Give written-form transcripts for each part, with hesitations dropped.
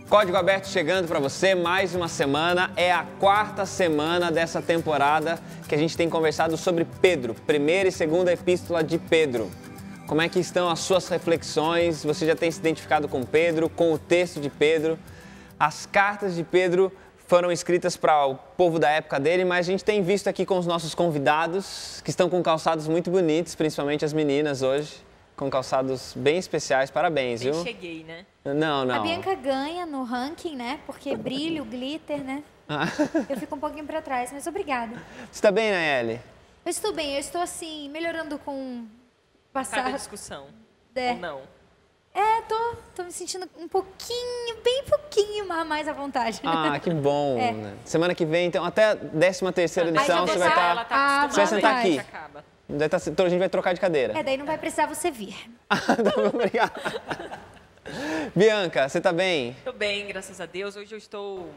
Código Aberto chegando para você, mais uma semana, é a quarta semana dessa temporada que a gente tem conversado sobre Pedro, primeira e segunda epístola de Pedro. Como é que estão as suas reflexões? Você já tem se identificado com Pedro, com o texto de Pedro? As cartas de Pedro foram escritas para o povo da época dele, mas a gente tem visto aqui com os nossos convidados, que estão com calçados muito bonitos, principalmente as meninas hoje, com calçados bem especiais. Parabéns, viu? Nem cheguei, né? Não. A Bianca ganha no ranking, né? Porque brilho, glitter, né? Eu fico um pouquinho para trás, mas obrigada. Você está bem, Nayeli? Eu estou bem, eu estou assim, melhorando com passar. Cada discussão. É. Ou não? Tô me sentindo um pouquinho, bem pouquinho a mais à vontade. Ah, que bom. Né? Semana que vem, então, até a 13ª edição, você vai estar... Ela tá acostumada, você vai sentar a aqui. gente acaba. A gente vai trocar de cadeira. Daí não vai precisar você vir. Tá bom, obrigado. Bianca, você tá bem? Tô bem, graças a Deus. Hoje eu estou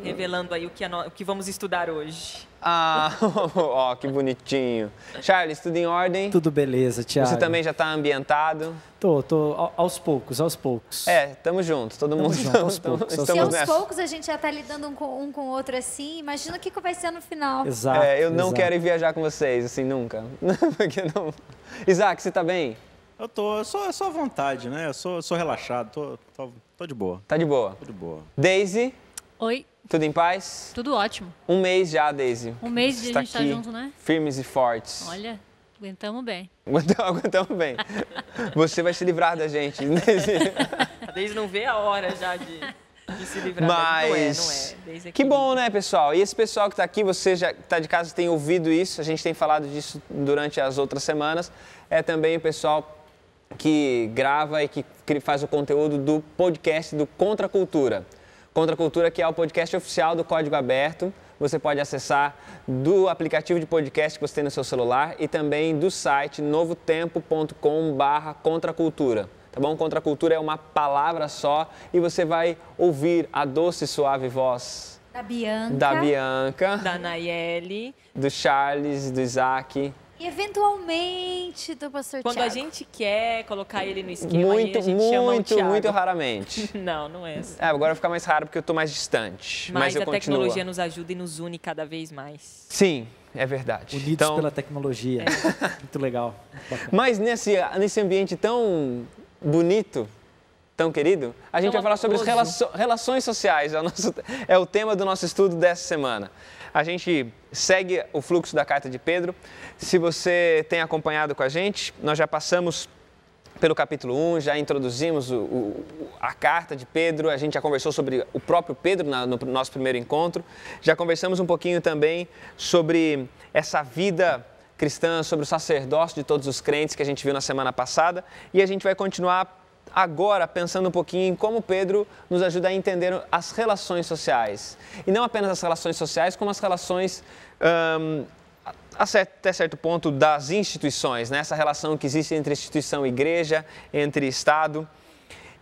revelando aí o que vamos estudar hoje. Ó, que bonitinho. Charles, tudo em ordem? Tudo beleza, Thiago. Você também já tá ambientado? Tô aos poucos. Tamo junto, todo mundo junto, aos poucos. Se aos poucos a gente já tá lidando um com o outro assim, imagina o que vai ser no final. Exato. Eu não quero ir viajar com vocês, assim, nunca. Porque não... Isaac, você tá bem? Eu sou à vontade, né? Eu sou relaxado, tô de boa. Tá de boa? Tô de boa. Daisy? Oi. Tudo em paz? Tudo ótimo. Um mês já, Daisy. Um mês de a gente estar junto, né? Firmes e fortes. Olha, aguentamos bem. Aguentamos bem. Você vai se livrar da gente, Daisy. A Daisy não vê a hora já de se livrar. Mas, não é. Que bom, né, pessoal? E esse pessoal que está aqui, você já está de casa, tem ouvido isso, a gente tem falado disso durante as outras semanas, é também o pessoal que grava e que faz o conteúdo do podcast do Contra a Cultura. Contra a Cultura, que é o podcast oficial do Código Aberto. Você pode acessar do aplicativo de podcast que você tem no seu celular e também do site novotempo.com/contracultura. Tá bom? Contra a Cultura é uma palavra só e você vai ouvir a doce e suave voz Da Bianca. Da Nayeli. Do Charles, do Isaac. E eventualmente do pastor Quando Thiago. a gente quer colocar ele no esquema, aí a gente chama o Thiago. Muito raramente. Não é assim. Agora vai ficar mais raro porque eu tô mais distante. Mas eu a continuo. tecnologia nos ajuda e nos une cada vez mais. Sim, é verdade. Unidos pela tecnologia. Muito legal. Muito mas nesse ambiente tão bonito, tão querido, a gente vai falar sobre as relações sociais. É o tema do nosso estudo dessa semana. A gente segue o fluxo da carta de Pedro. Se você tem acompanhado com a gente, nós já passamos pelo capítulo 1, já introduzimos a carta de Pedro, a gente já conversou sobre o próprio Pedro no nosso primeiro encontro, já conversamos um pouquinho também sobre essa vida cristã, sobre o sacerdócio de todos os crentes que a gente viu na semana passada, e a gente vai continuar agora pensando um pouquinho em como Pedro nos ajuda a entender as relações sociais. E não apenas as relações sociais, como as relações, até certo ponto, das instituições, né? Essa relação que existe entre instituição e igreja, entre Estado.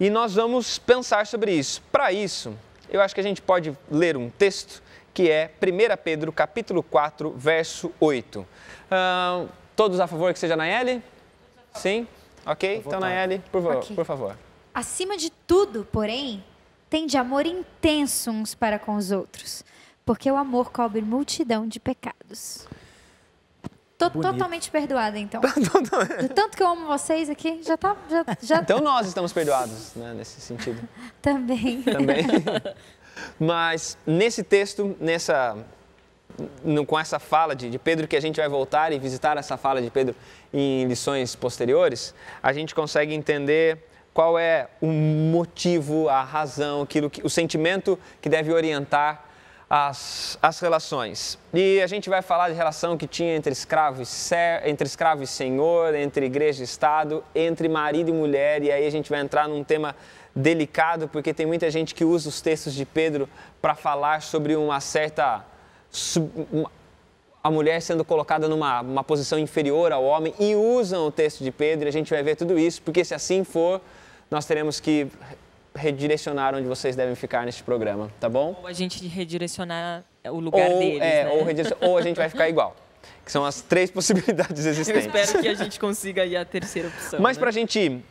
E nós vamos pensar sobre isso. Para isso, eu acho que a gente pode ler um texto que é 1 Pedro, capítulo 4, verso 8. Todos a favor que seja Nayeli? Sim? Ok? Então, Nayeli, por favor. Acima de tudo, porém, tende amor intenso uns para com os outros, porque o amor cobre multidão de pecados. Tô totalmente perdoada, então. Do tanto que eu amo vocês aqui, já tá... Então nós estamos perdoados, né, nesse sentido. Também. Mas nesse texto, com essa fala de Pedro, que a gente vai voltar e visitar essa fala de Pedro em lições posteriores, a gente consegue entender qual é o motivo, a razão, o sentimento que deve orientar as relações. E a gente vai falar de relação que tinha entre escravo e senhor, entre igreja e Estado, entre marido e mulher, e aí a gente vai entrar num tema delicado, porque tem muita gente que usa os textos de Pedro para falar sobre uma certa... a mulher sendo colocada numa posição inferior ao homem e usam o texto de Pedro, e a gente vai ver tudo isso, porque se assim for, nós teremos que redirecionar onde vocês devem ficar neste programa, tá bom? Ou a gente redirecionar o lugar deles, né? Ou a gente vai ficar igual, que são as 3 possibilidades existentes. Eu espero que a gente consiga ir à terceira opção. Mas né? para a gente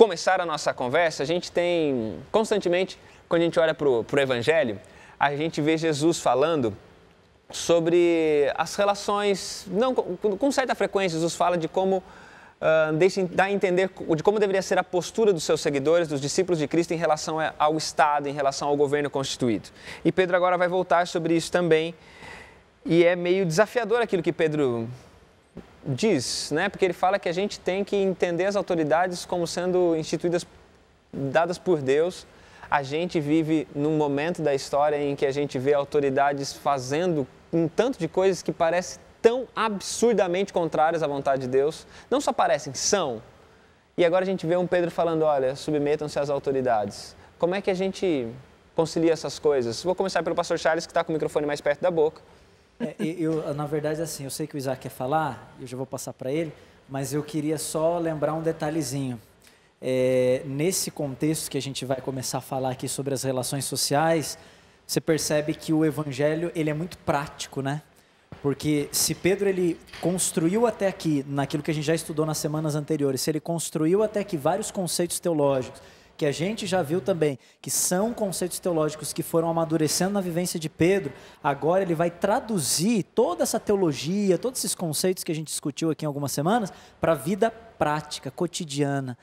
começar a nossa conversa, a gente tem constantemente, quando a gente olha para o Evangelho, a gente vê Jesus falando sobre as relações, não, com certa frequência Jesus fala de como, dar a entender de como deveria ser a postura dos seus seguidores, dos discípulos de Cristo em relação ao Estado, em relação ao governo constituído. E Pedro agora vai voltar sobre isso também, e é meio desafiador aquilo que Pedro diz, né? Porque ele fala que a gente tem que entender as autoridades como sendo instituídas, dadas por Deus. A gente vive num momento da história em que a gente vê autoridades fazendo um tanto de coisas que parecem tão absurdamente contrárias à vontade de Deus. Não só parecem, são. E agora a gente vê um Pedro falando, olha, submetam-se às autoridades. Como é que a gente concilia essas coisas? Vou começar pelo pastor Charles, que está com o microfone mais perto da boca. Na verdade, assim, eu sei que o Isaac quer falar, eu já vou passar para ele, mas eu queria só lembrar um detalhezinho. Nesse contexto que a gente vai começar a falar aqui sobre as relações sociais, você percebe que o Evangelho ele é muito prático, né? Porque se Pedro ele construiu até aqui, naquilo que a gente já estudou nas semanas anteriores, se ele construiu até aqui vários conceitos teológicos, que a gente já viu também, que são conceitos teológicos que foram amadurecendo na vivência de Pedro, agora ele vai traduzir toda essa teologia, todos esses conceitos que a gente discutiu aqui em algumas semanas, para a vida prática, cotidiana.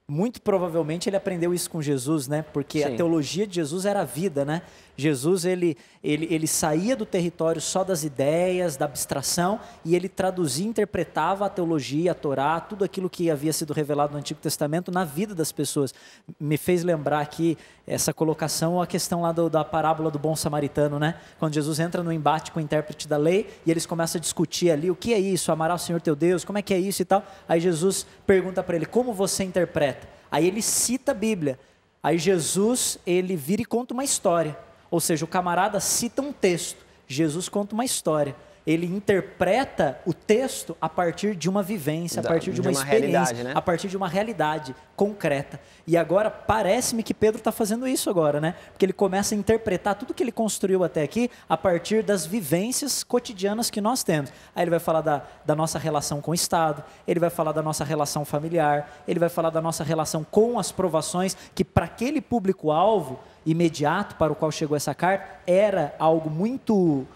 Muito provavelmente ele aprendeu isso com Jesus, né? Porque Sim. A teologia de Jesus era a vida, né? Jesus, ele saía do território só das ideias, da abstração, e ele traduzia, interpretava a teologia, a Torá, tudo aquilo que havia sido revelado no Antigo Testamento na vida das pessoas. Me fez lembrar aqui essa colocação, a questão lá da parábola do bom samaritano, né? Quando Jesus entra no embate com o intérprete da lei, e eles começam a discutir ali, o que é isso? Amará o Senhor teu Deus, como é que é isso e tal? Aí Jesus pergunta para ele, como você interpreta? Aí ele cita a Bíblia. Aí Jesus, ele vira e conta uma história. Ou seja, o camarada cita um texto, Jesus conta uma história. Ele interpreta o texto a partir de uma vivência, a partir de uma experiência, né? A partir de uma realidade concreta. E agora, parece-me que Pedro está fazendo isso agora, né? Porque ele começa a interpretar tudo que ele construiu até aqui a partir das vivências cotidianas que nós temos. Aí ele vai falar da nossa relação com o Estado, ele vai falar da nossa relação familiar, ele vai falar da nossa relação com as provações, que para aquele público-alvo imediato para o qual chegou essa carta, era algo muito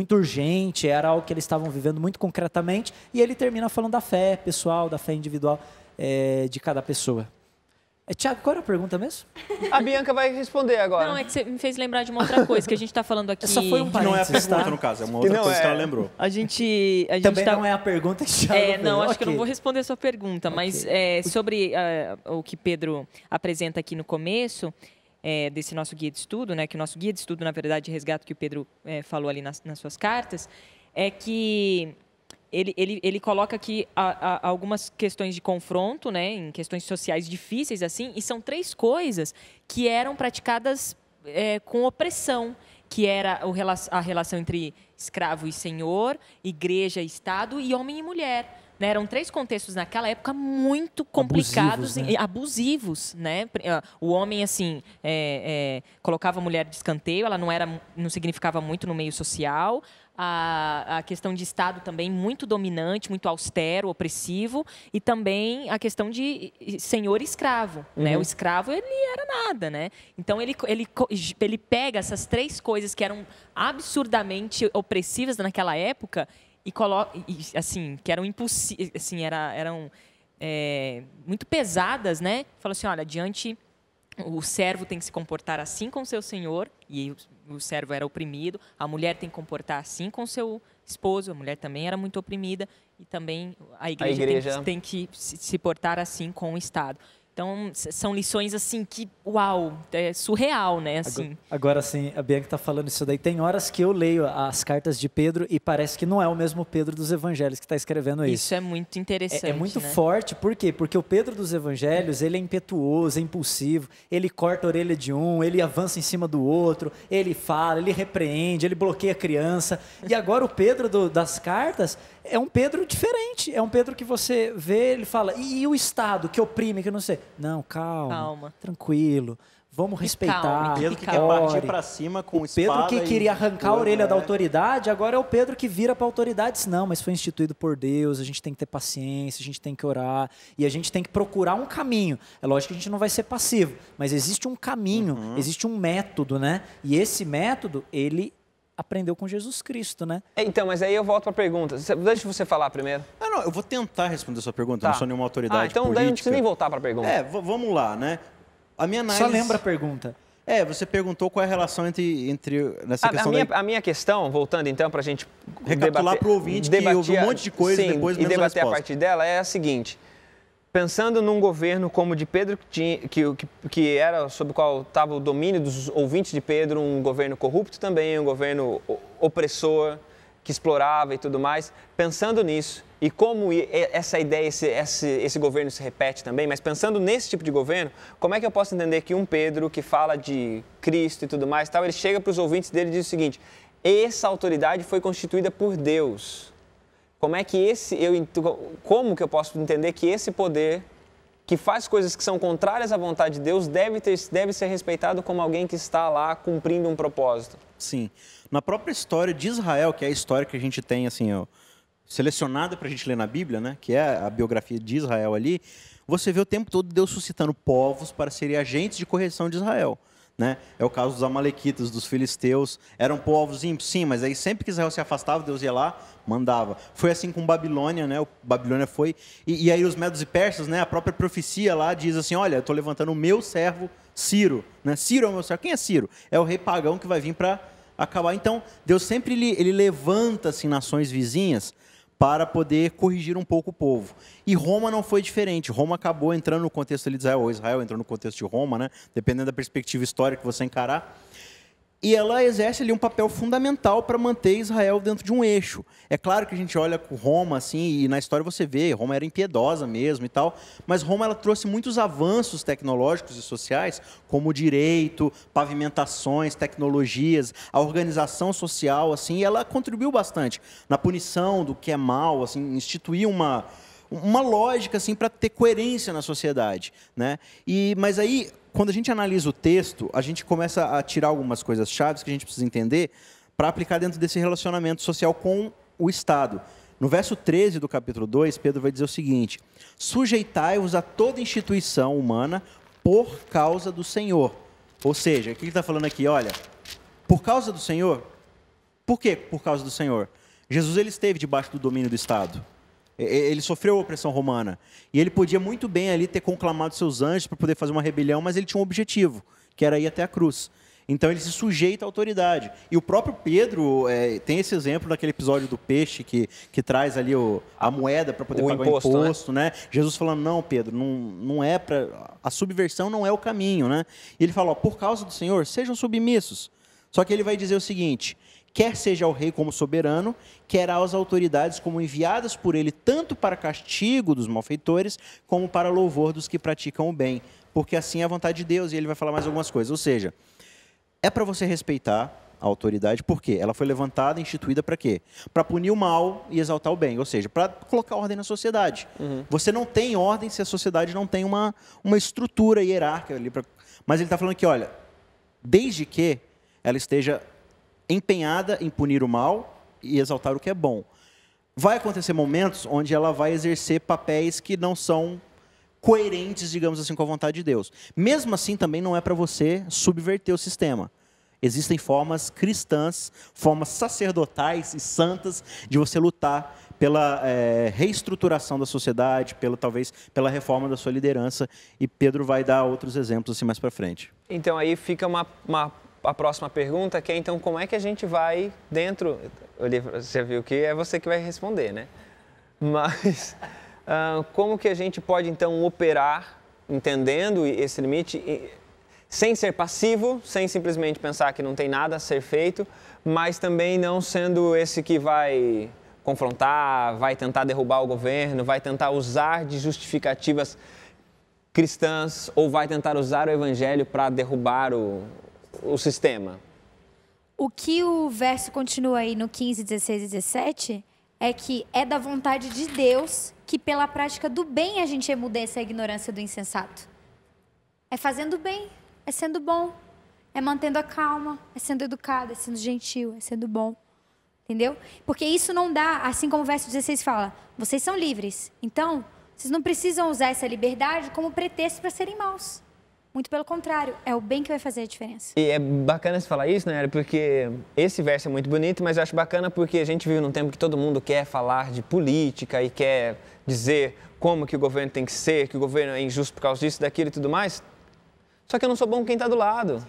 urgente, era algo que eles estavam vivendo muito concretamente, e ele termina falando da fé pessoal, da fé individual de cada pessoa. Tiago, qual era a pergunta mesmo? A Bianca vai responder agora. Não, é que você me fez lembrar de uma outra coisa que a gente está falando aqui. Só foi um Que não é a parênteses, pergunta, tá? no caso, é uma outra coisa que ela lembrou. A gente Também tá... não é a pergunta que Tiago fez. Não, acho que eu não Ok. vou responder a sua pergunta, mas sobre o que Pedro apresenta aqui no começo, desse nosso guia de estudo, né, que o nosso guia de estudo, na verdade, resgata o que o Pedro falou ali nas suas cartas, é que ele coloca aqui algumas questões de confronto, né, em questões sociais difíceis, assim, e são 3 coisas que eram praticadas com opressão, que era a relação entre escravo e senhor, igreja e Estado, e homem e mulher. Né, eram 3 contextos naquela época muito complicados, abusivos, né? O homem, assim, colocava a mulher de escanteio, ela não significava muito no meio social. A questão de Estado também muito dominante, muito austero, opressivo, e também a questão de senhor e escravo, né? O escravo, ele era nada, né? Então, ele pega essas 3 coisas que eram absurdamente opressivas naquela época e coloca, assim, que eram impossíveis, assim, eram muito pesadas, né? Fala assim, olha, o servo tem que se comportar assim com seu senhor, e o servo era oprimido, a mulher tem que comportar assim com seu esposo, a mulher também era muito oprimida, e também a igreja tem que se portar assim com o Estado. Então, são lições, assim, que, uau, é surreal, né? Assim. Agora sim, a Bianca está falando isso daí. Tem horas que eu leio as cartas de Pedro e parece que não é o mesmo Pedro dos Evangelhos que está escrevendo isso. Isso é muito interessante, É muito né? forte, por quê? Porque o Pedro dos Evangelhos, ele é impetuoso, é impulsivo, ele corta a orelha de um, ele avança em cima do outro, ele fala, ele repreende, ele bloqueia a criança. E agora o Pedro das cartas é um Pedro diferente, é um Pedro que você vê, ele fala, e o Estado que oprime, que eu não sei. Não, calma, tranquilo, vamos respeitar. Pedro que quer partir para cima com espada. Pedro que queria arrancar a orelha da autoridade, agora é o Pedro que vira para a autoridade. Diz, não, mas foi instituído por Deus, a gente tem que ter paciência, a gente tem que orar e a gente tem que procurar um caminho. É lógico que a gente não vai ser passivo, mas existe um caminho, existe um método, né? E esse método, ele aprendeu com Jesus Cristo, né? Então, mas aí eu volto para a pergunta. Deixa você falar primeiro. Não, eu vou tentar responder a sua pergunta, eu não sou nenhuma autoridade então política. Daí não precisa nem voltar para a pergunta. Vamos lá, né? A minha análise... Só lembra a pergunta. Você perguntou qual é a relação entre nessa questão a minha questão, voltando então para a gente recapitular para o ouvinte que ouviu um monte de coisa e depois menos a resposta. E debater a partir dela é a seguinte: pensando num governo como o de Pedro, que era sob o qual estava o domínio dos ouvintes de Pedro, um governo corrupto também, um governo opressor, que explorava e tudo mais, pensando nisso, e como essa ideia, esse governo se repete também, mas pensando nesse tipo de governo, como é que eu posso entender que um Pedro que fala de Cristo e tudo mais, ele chega para os ouvintes dele e diz o seguinte: essa autoridade foi constituída por Deus. Como que eu posso entender que esse poder, que faz coisas que são contrárias à vontade de Deus, deve ser respeitado como alguém que está lá cumprindo um propósito? Sim. Na própria história de Israel, que é a história que a gente tem, assim, selecionada para a gente ler na Bíblia, né, que é a biografia de Israel ali, você vê o tempo todo Deus suscitando povos para serem agentes de correção de Israel. Né? É o caso dos amalequitas, dos filisteus, eram povos ímpios, sim, mas aí sempre que Israel se afastava, Deus ia lá, mandava. Foi assim com Babilônia, né? Babilônia foi, e aí os medos e persas, né? A própria profecia lá diz assim, olha, eu estou levantando o meu servo Ciro, né? Ciro é o meu servo. Quem é Ciro? É o rei pagão que vai vir para acabar. Então, Deus sempre ele levanta assim, nações vizinhas para poder corrigir um pouco o povo. E Roma não foi diferente. Roma acabou entrando no contexto ali de Israel, ou Israel entrou no contexto de Roma, né? Dependendo da perspectiva histórica que você encarar. E ela exerce ali um papel fundamental para manter Israel dentro de um eixo. É claro que a gente olha com Roma, assim, e na história você vê, Roma era impiedosa mesmo e tal, mas Roma ela trouxe muitos avanços tecnológicos e sociais, como o direito, pavimentações, tecnologias, a organização social, assim, e ela contribuiu bastante na punição do que é mal, assim, instituiu uma lógica assim, para ter coerência na sociedade. Né? Mas aí, quando a gente analisa o texto, a gente começa a tirar algumas coisas chaves que a gente precisa entender para aplicar dentro desse relacionamento social com o Estado. No verso 13 do capítulo 2, Pedro vai dizer o seguinte: sujeitai-vos a toda instituição humana por causa do Senhor. Ou seja, o que ele está falando aqui? Olha, por causa do Senhor. Por quê por causa do Senhor? Jesus ele esteve debaixo do domínio do Estado. Ele sofreu a opressão romana. E ele podia muito bem ali ter conclamado seus anjos para poder fazer uma rebelião, mas ele tinha um objetivo, que era ir até a cruz. Então ele se sujeita à autoridade. E o próprio Pedro tem esse exemplo naquele episódio do peixe, que traz ali a moeda para poder pagar o imposto. Né? Jesus falando, não, Pedro, não é para... A subversão não é o caminho. Né? E ele fala, por causa do Senhor, sejam submissos. Só que ele vai dizer o seguinte: quer seja ao rei como soberano, quer às autoridades como enviadas por ele, tanto para castigo dos malfeitores, como para louvor dos que praticam o bem. Porque assim é a vontade de Deus, e ele vai falar mais algumas coisas. Ou seja, é para você respeitar a autoridade, por quê? Ela foi levantada, instituída para quê? Para punir o mal e exaltar o bem, ou seja, para colocar ordem na sociedade. Você não tem ordem se a sociedade não tem uma estrutura hierárquica ali. Mas ele está falando que, olha, desde que ela esteja empenhada em punir o mal e exaltar o que é bom. Vai acontecer momentos onde ela vai exercer papéis que não são coerentes, digamos assim, com a vontade de Deus. Mesmo assim, também não é para você subverter o sistema. Existem formas cristãs, formas sacerdotais e santas de você lutar pela reestruturação da sociedade, talvez pela reforma da sua liderança, e Pedro vai dar outros exemplos assim mais para frente. Então aí fica a próxima pergunta, que é, então, como é que a gente vai dentro... Você viu que é você que vai responder, né? Mas como que a gente pode, então, operar, entendendo esse limite, sem ser passivo, sem simplesmente pensar que não tem nada a ser feito, mas também não sendo esse que vai confrontar, vai tentar derrubar o governo, vai tentar usar de justificativas cristãs, ou vai tentar usar o evangelho para derrubar o sistema? O que o verso continua aí no 15, 16 e 17 é que é da vontade de Deus que pela prática do bem a gente emudeça a ignorância do insensato. É fazendo bem, é sendo bom, é mantendo a calma, é sendo educado, é sendo gentil, é sendo bom. Entendeu? Porque isso não dá, assim como o verso 16 fala, vocês são livres. Então, vocês não precisam usar essa liberdade como pretexto para serem maus. Muito pelo contrário, é o bem que vai fazer a diferença. E é bacana você falar isso, né, porque esse verso é muito bonito, mas eu acho bacana porque a gente vive num tempo que todo mundo quer falar de política e quer dizer como que o governo tem que ser, que o governo é injusto por causa disso, daquilo e tudo mais. Só que eu não sou bom com quem está do lado.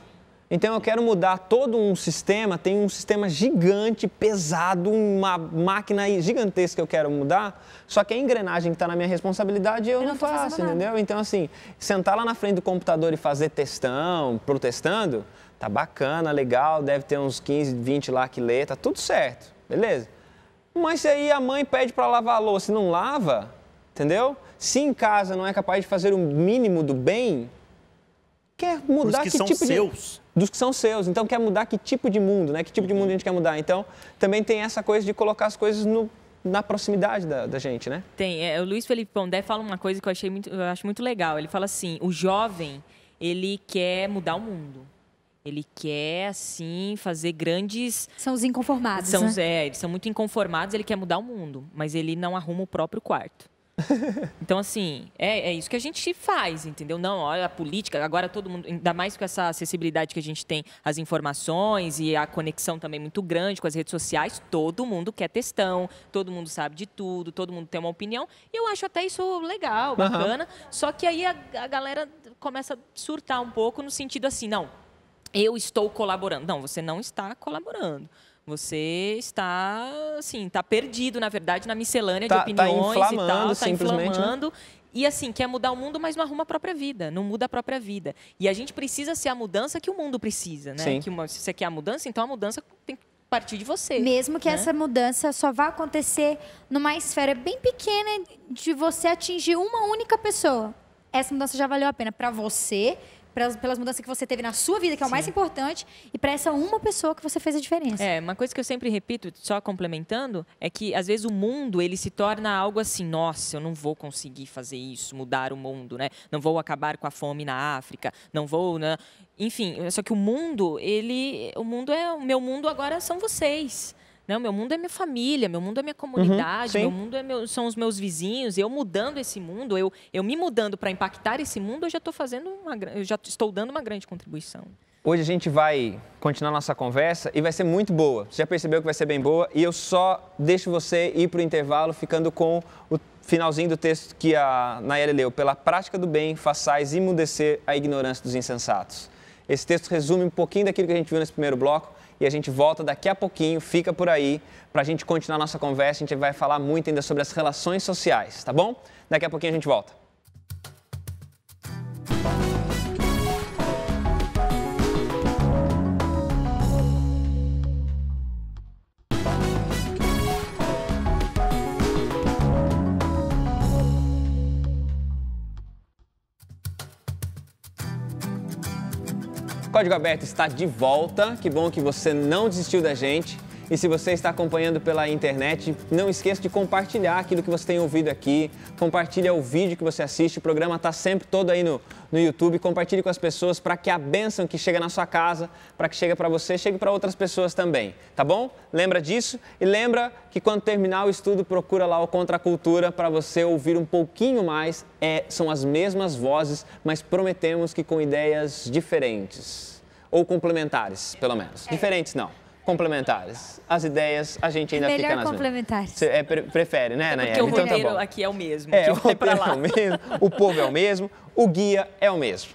Então eu quero mudar todo um sistema, tem um sistema gigante, pesado, uma máquina gigantesca que eu quero mudar, só que a engrenagem que está na minha responsabilidade eu não faço, entendeu? Então assim, sentar lá na frente do computador e fazer textão, protestando, tá bacana, legal, deve ter uns 15, 20 lá que lê, tá tudo certo, beleza? Mas se aí a mãe pede para lavar a louça e não lava, entendeu? Se em casa não é capaz de fazer o mínimo do bem, quer mudar que tipo de... Dos que são seus. Então, quer mudar que tipo de mundo, né? Que tipo de mundo a gente quer mudar. Então, também tem essa coisa de colocar as coisas na proximidade da gente, né? Tem. O Luiz Felipe Pondé fala uma coisa que eu acho muito legal. Ele fala assim, o jovem, ele quer mudar o mundo. Ele quer, assim, fazer grandes... São os inconformados, né? Eles são muito inconformados, ele quer mudar o mundo. Mas ele não arruma o próprio quarto. Então, assim, é isso que a gente faz, entendeu? Não, olha a política, agora todo mundo, ainda mais com essa acessibilidade que a gente tem, as informações e a conexão também muito grande com as redes sociais, todo mundo quer textão, todo mundo sabe de tudo, todo mundo tem uma opinião, e eu acho até isso legal, bacana, só que aí a galera começa a surtar um pouco no sentido assim, não, eu estou colaborando. Não, você não está colaborando. Você está, assim, está perdido, na verdade, na miscelânea de opiniões e tal. Está inflamando. E, assim, quer mudar o mundo, mas não arruma a própria vida. Não muda a própria vida. E a gente precisa ser a mudança que o mundo precisa, né? Sim. Se você quer a mudança, então a mudança tem que partir de você. Mesmo que essa mudança só vá acontecer numa esfera bem pequena de você atingir uma única pessoa. Essa mudança já valeu a pena para você, pelas mudanças que você teve na sua vida, que é o mais importante, e para essa uma pessoa que você fez a diferença. Uma coisa que eu sempre repito, só complementando, é que às vezes o mundo, ele se torna algo assim, nossa, eu não vou conseguir fazer isso, mudar o mundo, né? Não vou acabar com a fome na África, não vou, né? Enfim, só que o mundo o meu mundo agora são vocês. Não, meu mundo é minha família, meu mundo é minha comunidade, meu mundo são os meus vizinhos. Eu mudando esse mundo, eu me mudando para impactar esse mundo, eu já estou dando uma grande contribuição. Hoje a gente vai continuar nossa conversa e vai ser muito boa. Você já percebeu que vai ser bem boa e eu só deixo você ir para o intervalo ficando com o finalzinho do texto que a Nayeli leu. Pela prática do bem, façais emudecer a ignorância dos insensatos. Esse texto resume um pouquinho daquilo que a gente viu nesse primeiro bloco. E a gente volta daqui a pouquinho, fica por aí, para a gente continuar nossa conversa. A gente vai falar muito ainda sobre as relações sociais, tá bom? Daqui a pouquinho a gente volta. Código Aberto está de volta, que bom que você não desistiu da gente. E se você está acompanhando pela internet, não esqueça de compartilhar aquilo que você tem ouvido aqui. Compartilha o vídeo que você assiste, o programa está sempre todo aí no YouTube. Compartilhe com as pessoas para que a bênção que chega na sua casa, para que chegue para você, chegue para outras pessoas também, tá bom? Lembra disso? E lembra que quando terminar o estudo, procura lá o Contra a Cultura para você ouvir um pouquinho mais. São as mesmas vozes, mas prometemos que com ideias diferentes. Ou complementares, pelo menos. Diferentes não. Complementares. As ideias, a gente ainda fica nas mesmas. Complementares. Você prefere, né, Nayeli? Porque o então, roteiro tá bom. aqui é o mesmo. O roteiro é o mesmo, o povo é o mesmo, o guia é o mesmo.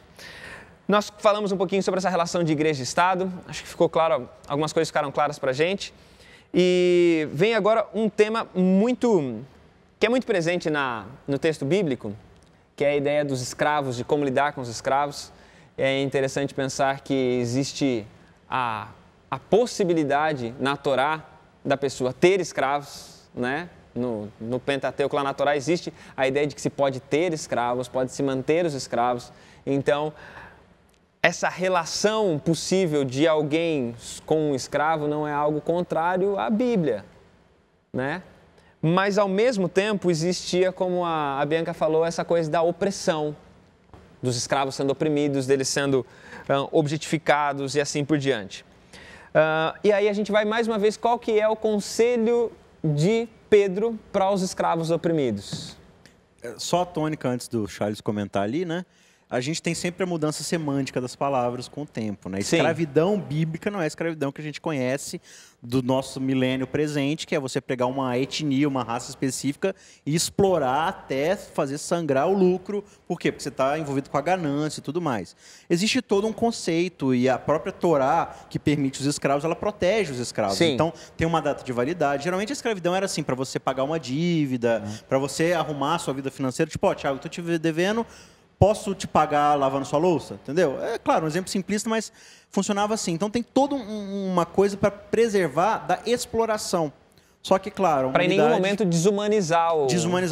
Nós falamos um pouquinho sobre essa relação de igreja e Estado. Acho que ficou claro, algumas coisas ficaram claras pra gente. E vem agora um tema que é muito presente no texto bíblico, que é a ideia dos escravos, de como lidar com os escravos. É interessante pensar que existe a possibilidade na Torá da pessoa ter escravos, né? No Pentateuco, lá na Torá, existe a ideia de que se pode ter escravos, pode se manter os escravos. Então, essa relação possível de alguém com um escravo não é algo contrário à Bíblia, né? Mas, ao mesmo tempo, existia, como a Bianca falou, essa coisa da opressão, dos escravos sendo oprimidos, deles sendo objetificados e assim por diante. E aí a gente vai mais uma vez, qual que é o conselho de Pedro para os escravos oprimidos? Só a tônica antes do Charles comentar ali, né? A gente tem sempre a mudança semântica das palavras com o tempo, né? Escravidão bíblica não é a escravidão que a gente conhece do nosso milênio presente, que é você pegar uma etnia, uma raça específica e explorar até fazer sangrar o lucro. Por quê? Porque você está envolvido com a ganância e tudo mais. Existe todo um conceito e a própria Torá, que permite os escravos, ela protege os escravos. Sim. Então, tem uma data de validade. Geralmente, a escravidão era assim, para você pagar uma dívida, para você arrumar a sua vida financeira. Tipo, ó, Thiago, eu estou te devendo, posso te pagar lavando sua louça? Entendeu? É claro, um exemplo simplista, mas funcionava assim. Então tem toda uma coisa para preservar da exploração. Só que, claro, para em nenhum momento desumanizar o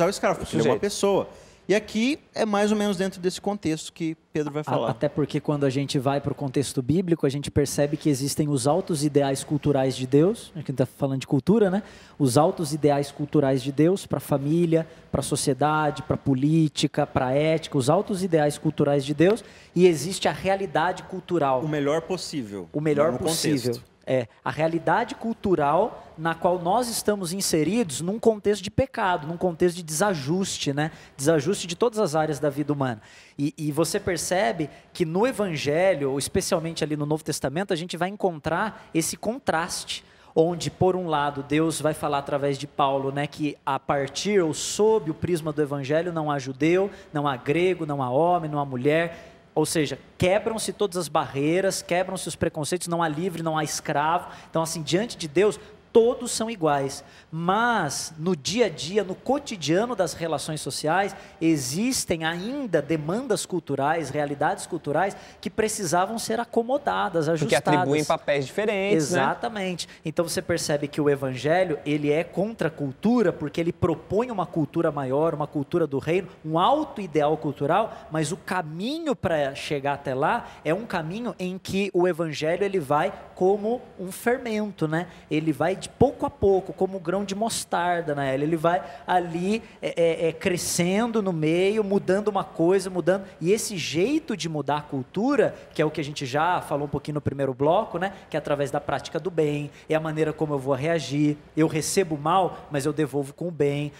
escravo, porque ele é uma pessoa. E aqui é mais ou menos dentro desse contexto que Pedro vai falar. Até porque quando a gente vai para o contexto bíblico, a gente percebe que existem os altos ideais culturais de Deus, a gente está falando de cultura, né? Os altos ideais culturais de Deus para a família, para a sociedade, para a política, para a ética, os altos ideais culturais de Deus, e existe a realidade cultural. O melhor possível. O melhor possível. Contexto. É a realidade cultural na qual nós estamos inseridos num contexto de pecado, num contexto de desajuste, né? Desajuste de todas as áreas da vida humana. E você percebe que no Evangelho, ou especialmente ali no Novo Testamento, a gente vai encontrar esse contraste, onde, por um lado, Deus vai falar através de Paulo, né, que a partir ou sob o prisma do Evangelho não há judeu, não há grego, não há homem, não há mulher. Ou seja, quebram-se todas as barreiras, quebram-se os preconceitos, não há livre, não há escravo. Então, assim, diante de Deus, todos são iguais. Mas, no dia a dia, no cotidiano das relações sociais, existem ainda demandas culturais, realidades culturais, que precisavam ser acomodadas, ajustadas. Porque atribuem papéis diferentes, Exatamente. Né? Então, você percebe que o Evangelho, ele é contra a cultura, porque ele propõe uma cultura maior, uma cultura do reino, um alto ideal cultural, mas o caminho para chegar até lá é um caminho em que o Evangelho, ele vai como um fermento, né? Ele vai de pouco a pouco, como um grão de mostarda, né? Ele vai ali crescendo no meio, mudando uma coisa, mudando. E esse jeito de mudar a cultura, que é o que a gente já falou um pouquinho no primeiro bloco, né? Que é através da prática do bem, é a maneira como eu vou reagir. Eu recebo mal, mas eu devolvo com o bem.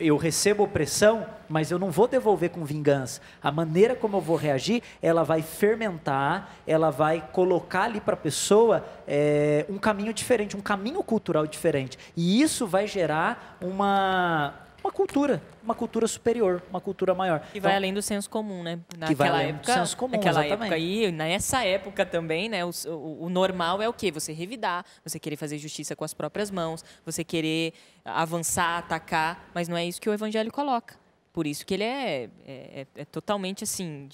Eu recebo opressão, mas eu não vou devolver com vingança. A maneira como eu vou reagir, ela vai fermentar, ela vai colocar ali para a pessoa um caminho diferente, um caminho cultural diferente. E isso vai gerar uma cultura superior, uma cultura maior. E vai além do senso comum, né? Naquela época e nessa época também, né? O normal é o quê? Você revidar, você querer fazer justiça com as próprias mãos, você querer avançar, atacar, mas não é isso que o Evangelho coloca. Por isso que ele é totalmente assim,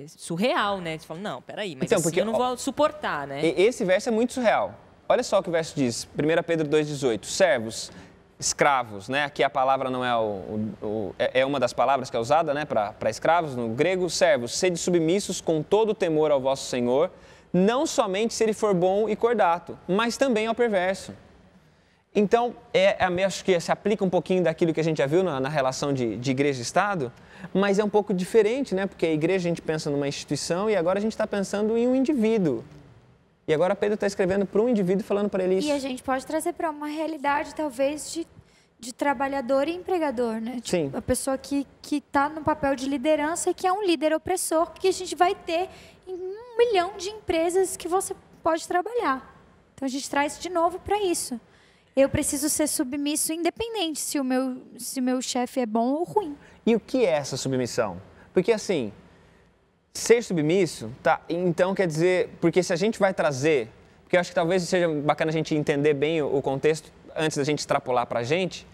surreal, né? Você fala, não, peraí, mas então, assim porque, eu não vou suportar, né? Esse verso é muito surreal. Olha só o que o verso diz, 1 Pedro 2,18, servos, escravos, né? Aqui a palavra não é uma das palavras que é usada, né? Para escravos, no grego, servos, sede submissos com todo o temor ao vosso Senhor, não somente se ele for bom e cordato, mas também ao perverso. Então, acho que se aplica um pouquinho daquilo que a gente já viu na relação de igreja e Estado, mas é um pouco diferente, né? Porque a igreja a gente pensa numa instituição e agora a gente está pensando em um indivíduo. E agora Pedro está escrevendo para um indivíduo falando para ele isso. E a gente pode trazer para uma realidade, talvez, de trabalhador e empregador, né? Sim. Tipo, a pessoa que está no papel de liderança e que é um líder opressor, que a gente vai ter em 1 milhão de empresas que você pode trabalhar. Então, a gente traz de novo para isso. Eu preciso ser submisso independente se o meu chefe é bom ou ruim. E o que é essa submissão? Porque, assim, ser submisso, tá? Então, quer dizer, porque se a gente vai trazer, porque eu acho que talvez seja bacana a gente entender bem o contexto antes da gente extrapolar para a gente,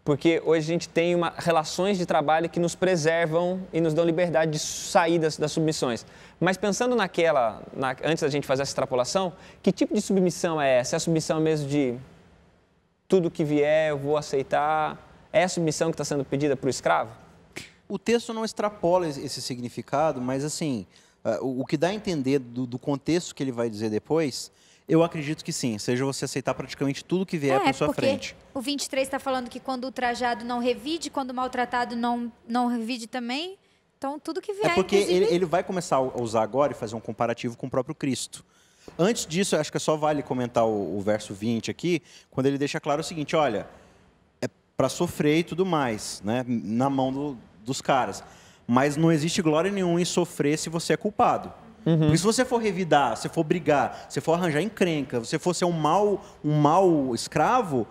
porque hoje a gente tem relações de trabalho que nos preservam e nos dão liberdade de sair das submissões. Mas pensando antes da gente fazer essa extrapolação, que tipo de submissão é essa? É a submissão mesmo de tudo que vier eu vou aceitar? É a submissão que está sendo pedida para o escravo? O texto não extrapola esse significado, mas assim, o que dá a entender do contexto que ele vai dizer depois, eu acredito que sim, seja você aceitar praticamente tudo que vier para sua frente. O 23 está falando que quando o ultrajado não revide, quando o maltratado não revide também, Então, tudo que vier, É porque inclusive... ele vai começar a usar agora e fazer um comparativo com o próprio Cristo. Antes disso, eu acho que só vale comentar o verso 20 aqui, quando ele deixa claro o seguinte, olha, é para sofrer e tudo mais, né, na mão dos caras. Mas não existe glória nenhuma em sofrer se você é culpado. Porque se você for revidar, se for brigar, se for arranjar encrenca, se for ser um mau escravo,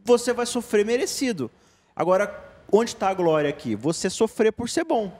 você vai sofrer merecido. Agora, onde está a glória aqui? Você sofrer por ser bom.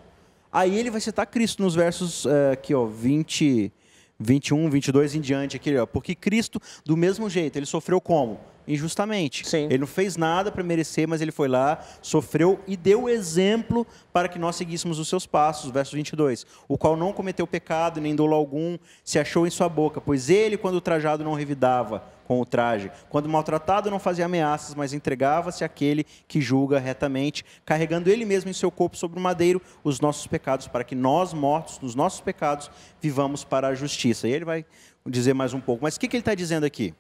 Aí ele vai citar Cristo nos versos aqui, ó, 20, 21, 22 em diante. Aqui, ó, porque Cristo, do mesmo jeito, ele sofreu como? Injustamente. Sim. Ele não fez nada para merecer, mas ele foi lá, sofreu e deu exemplo para que nós seguíssemos os seus passos. Verso 22. O qual não cometeu pecado, nem dolo algum, se achou em sua boca. Pois ele, quando trajado, não revidava com o traje. Quando maltratado, não fazia ameaças, mas entregava-se àquele que julga retamente, carregando ele mesmo em seu corpo sobre o madeiro os nossos pecados, para que nós, mortos nos nossos pecados, vivamos para a justiça. E ele vai dizer mais um pouco. Mas o que ele está dizendo aqui?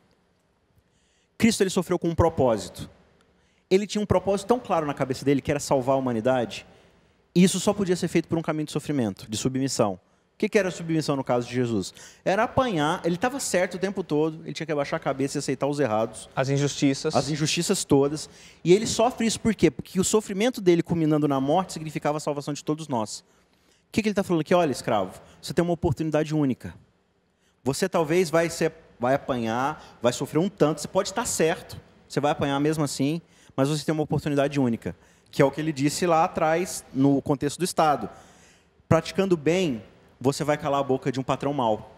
Cristo ele sofreu com um propósito. Ele tinha um propósito tão claro na cabeça dele, que era salvar a humanidade, e isso só podia ser feito por um caminho de sofrimento, de submissão. O que era a submissão no caso de Jesus? Era apanhar, ele estava certo o tempo todo, ele tinha que abaixar a cabeça e aceitar os errados. As injustiças todas. E ele sofre isso por quê? Porque o sofrimento dele culminando na morte significava a salvação de todos nós. O que ele está falando aqui? Olha, escravo, você tem uma oportunidade única. Você talvez vai apanhar, vai sofrer um tanto, você pode estar certo, você vai apanhar mesmo assim, mas você tem uma oportunidade única, que é o que ele disse lá atrás, no contexto do Estado. Praticando bem, você vai calar a boca de um patrão mau,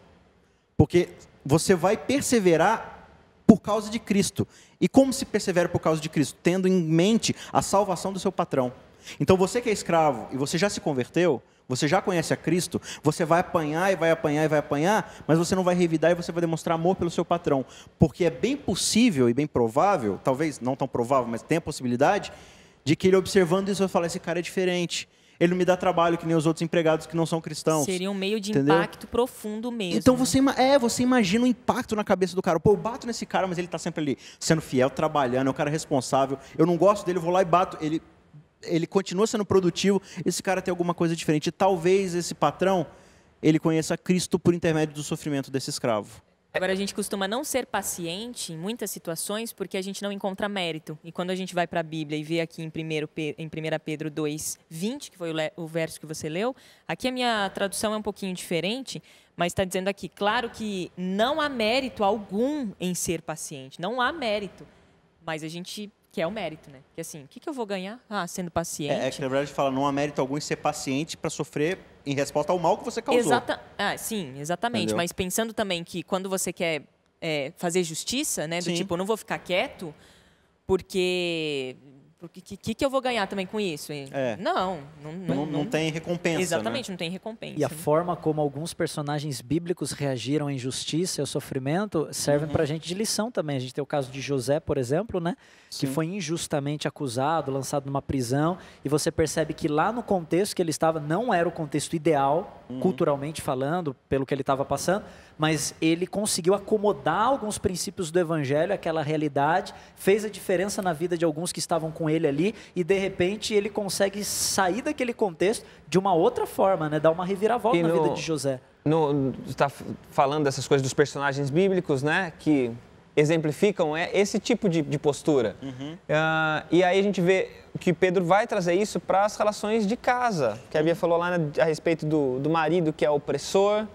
porque você vai perseverar por causa de Cristo. E como se persevera por causa de Cristo? Tendo em mente a salvação do seu patrão. Então você que é escravo e você já se converteu, você já conhece a Cristo, você vai apanhar e vai apanhar e vai apanhar, mas você não vai revidar e você vai demonstrar amor pelo seu patrão. Porque é bem possível e bem provável, talvez não tão provável, mas tem a possibilidade, de que ele observando isso vai falar, esse cara é diferente. Ele não me dá trabalho que nem os outros empregados que não são cristãos. Seria um meio de entendeu? impacto profundo mesmo. Então você imagina o impacto na cabeça do cara. Pô, eu bato nesse cara, mas ele está sempre ali, sendo fiel, trabalhando, é um cara responsável. Eu não gosto dele, eu vou lá e bato. Ele continua sendo produtivo, esse cara tem alguma coisa diferente. Talvez esse patrão, ele conheça Cristo por intermédio do sofrimento desse escravo. Agora, a gente costuma não ser paciente em muitas situações porque a gente não encontra mérito. E quando a gente vai para a Bíblia e vê aqui em 1 Pedro 2:20, que foi o verso que você leu, aqui a minha tradução é um pouquinho diferente, mas está dizendo aqui, claro que não há mérito algum em ser paciente, não há mérito, mas a gente quer o mérito, né? Porque assim, o que eu vou ganhar? Sendo paciente. É que na verdade fala, não há mérito algum em ser paciente para sofrer em resposta ao mal que você causou. Sim, exatamente. Entendeu? Mas pensando também que quando você quer fazer justiça, né? Do tipo, eu não vou ficar quieto porque o que eu vou ganhar também com isso? Não tem recompensa. Exatamente, né? não tem recompensa. E a forma como alguns personagens bíblicos reagiram à injustiça e ao sofrimento servem para a gente de lição também. A gente tem o caso de José, por exemplo, né? Que foi injustamente acusado, lançado numa prisão, e você percebe que lá no contexto que ele estava não era o contexto ideal, culturalmente falando, pelo que ele estava passando, mas ele conseguiu acomodar alguns princípios do evangelho, aquela realidade, fez a diferença na vida de alguns que estavam com ele ali, e de repente ele consegue sair daquele contexto de uma outra forma, né? Dar uma reviravolta na vida de José. Está falando dessas coisas dos personagens bíblicos, né? Que exemplificam esse tipo de postura. E aí a gente vê que Pedro vai trazer isso para as relações de casa, que a Bia falou lá a respeito do marido que é opressor,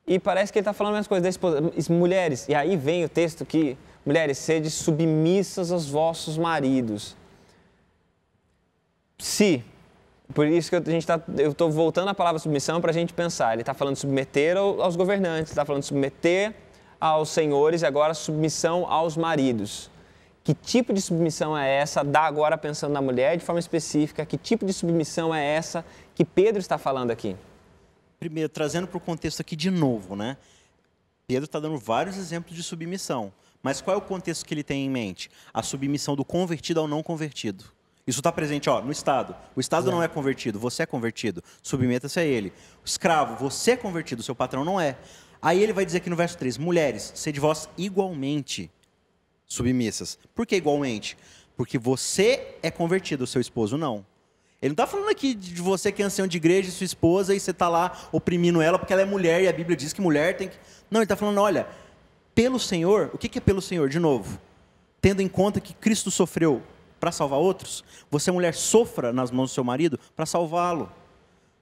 e parece que ele está falando as coisas da esposa. Mulheres, e aí vem o texto que, mulheres, sede submissas aos vossos maridos. Por isso que eu estou voltando à palavra submissão para a gente pensar. Ele está falando de submeter aos governantes, está falando de submeter aos senhores e agora submissão aos maridos. Que tipo de submissão é essa? Dá agora pensando na mulher de forma específica. Que tipo de submissão é essa que Pedro está falando aqui? Primeiro, trazendo para o contexto aqui de novo, né? Pedro está dando vários exemplos de submissão. Mas qual é o contexto que ele tem em mente? A submissão do convertido ao não convertido. Isso está presente no Estado. O Estado não é convertido, você é convertido. Submeta-se a ele. O escravo, você é convertido, seu patrão não é. Aí ele vai dizer aqui no verso 3, mulheres, sede vós igualmente submissas. Por que igualmente? Porque você é convertido, o seu esposo não. Ele não está falando aqui de você que é ancião de igreja e sua esposa e você está lá oprimindo ela porque ela é mulher e a Bíblia diz que mulher tem que... Não, ele está falando, olha, pelo Senhor, o que é pelo Senhor? De novo, tendo em conta que Cristo sofreu para salvar outros, você, mulher, sofra nas mãos do seu marido para salvá-lo.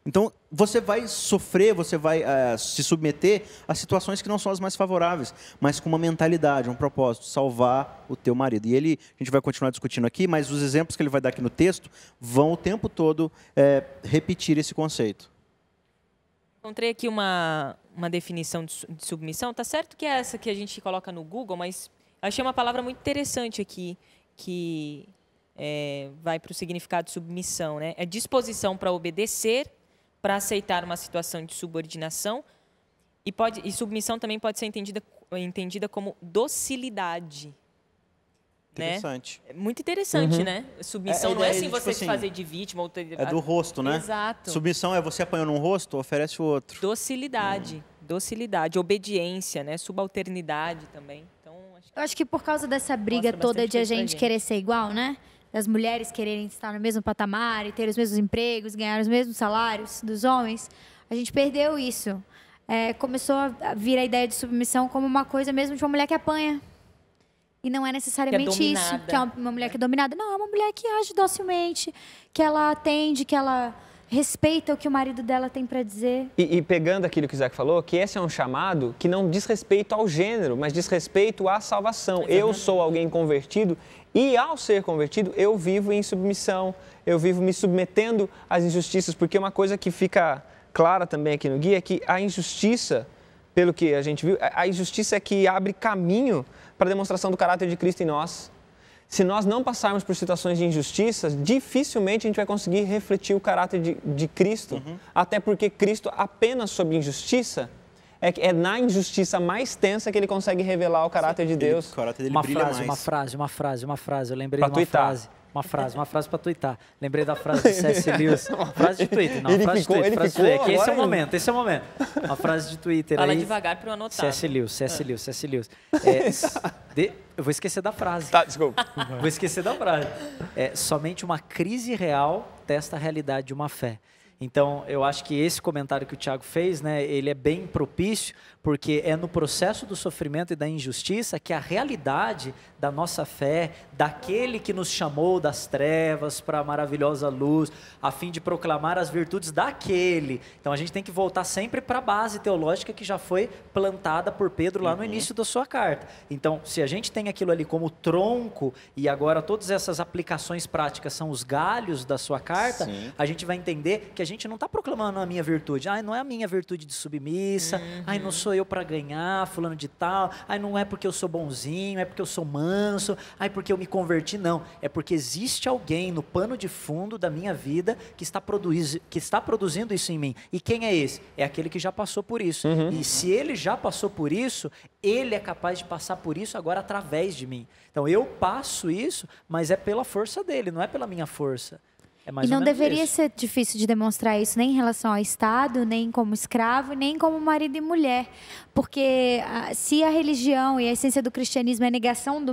Então, você vai sofrer, você vai se submeter a situações que não são as mais favoráveis, mas com uma mentalidade, um propósito, salvar o teu marido. E a gente vai continuar discutindo aqui, mas os exemplos que ele vai dar aqui no texto vão o tempo todo repetir esse conceito. Encontrei aqui uma definição de submissão. Tá certo que é essa que a gente coloca no Google, mas achei uma palavra muito interessante aqui, que vai para o significado de submissão, né? É disposição para obedecer, para aceitar uma situação de subordinação, e submissão também pode ser entendida como docilidade. Interessante. Né? Muito interessante, né? Submissão não é assim você se fazer de vítima. Ou é do rosto, né? Exato. Submissão é você apanhando um rosto, oferece o outro. Docilidade, docilidade, obediência, né? Subalternidade também. Então, eu acho que por causa dessa briga toda de a gente querer ser igual, né? Das mulheres quererem estar no mesmo patamar e ter os mesmos empregos, ganhar os mesmos salários dos homens, a gente perdeu isso. Começou a vir a ideia de submissão como uma coisa mesmo de uma mulher que apanha. E não é necessariamente isso, que é uma mulher que é dominada. Não, é uma mulher que age docilmente, que ela atende, que ela respeita o que o marido dela tem para dizer. E pegando aquilo que o Isaac falou, que esse é um chamado que não diz respeito ao gênero, mas diz respeito à salvação. Exatamente. Eu sou alguém convertido e, ao ser convertido, eu vivo em submissão, eu vivo me submetendo às injustiças, porque uma coisa que fica clara também aqui no guia é que a injustiça, pelo que a gente viu, a injustiça é que abre caminho para a demonstração do caráter de Cristo em nós. Se nós não passarmos por situações de injustiças, dificilmente a gente vai conseguir refletir o caráter de Cristo. Até porque Cristo, apenas sob injustiça, é na injustiça mais tensa que ele consegue revelar o caráter de Deus. O caráter dele brilha mais. Uma frase. Eu lembrei de uma frase. Uma frase para tuitar. Lembrei da frase de C.S. Lewis. Frase de Twitter. Não, frase de Twitter. Esse é o momento, Uma frase de Twitter. Fala aí. Devagar para eu anotar. C.S. Lewis. Eu vou esquecer da frase. Tá, desculpa. Vou esquecer da frase. Somente uma crise real testa a realidade de uma fé. Então, eu acho que esse comentário que o Tiago fez, né, ele é bem propício, porque é no processo do sofrimento e da injustiça que a realidade da nossa fé, daquele que nos chamou das trevas para a maravilhosa luz, a fim de proclamar as virtudes daquele. Então, a gente tem que voltar sempre para a base teológica que já foi plantada por Pedro lá no início da sua carta. Então, se a gente tem aquilo ali como tronco e agora todas essas aplicações práticas são os galhos da sua carta, sim, a gente vai entender que a gente não está proclamando a minha virtude. Não é a minha virtude de submissa. Não sou eu para ganhar, fulano de tal. Não é porque eu sou bonzinho, é porque eu sou manso. Porque eu me converti. Não. É porque existe alguém no pano de fundo da minha vida que está produzindo isso em mim. E quem é esse? É aquele que já passou por isso. E se ele já passou por isso, ele é capaz de passar por isso agora através de mim. Então eu passo isso, mas é pela força dele, não é pela minha força. E não deveria ser difícil de demonstrar isso nem em relação ao Estado, nem como escravo, nem como marido e mulher. Porque se a religião e a essência do cristianismo é a negação